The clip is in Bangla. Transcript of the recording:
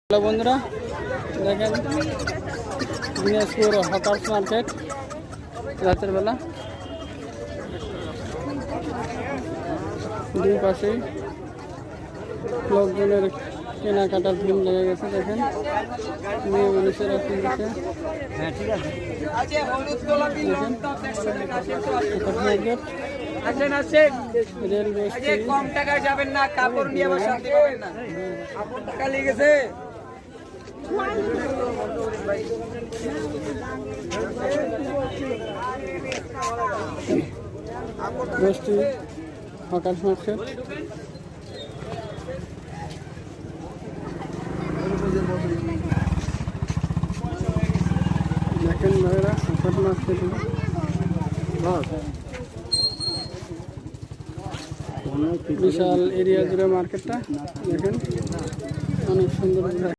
হ্যালো বন্ধুরা, দেখেন দিনাজপুর হকার্স মার্কেট রাতের বেলা। দুই পাশেই লোকজনের কেনাকাটার ভিড় লেগে গেছে। দেখেন মেয়ে মানুষেরা কিনছে। রেলওয়ে কম টাকায় যাবেন না, কাপড় নিয়ে আবার শান্তি পাবেন না। কাপড় টাকা লেগেছে। বস্তি হকার্স মার্কেট। দেখেন ভাইরা হকার্স মার্কেট বিশাল এরিয়া জুড়ে মার্কেটটা। দেখেন অনেক সুন্দর।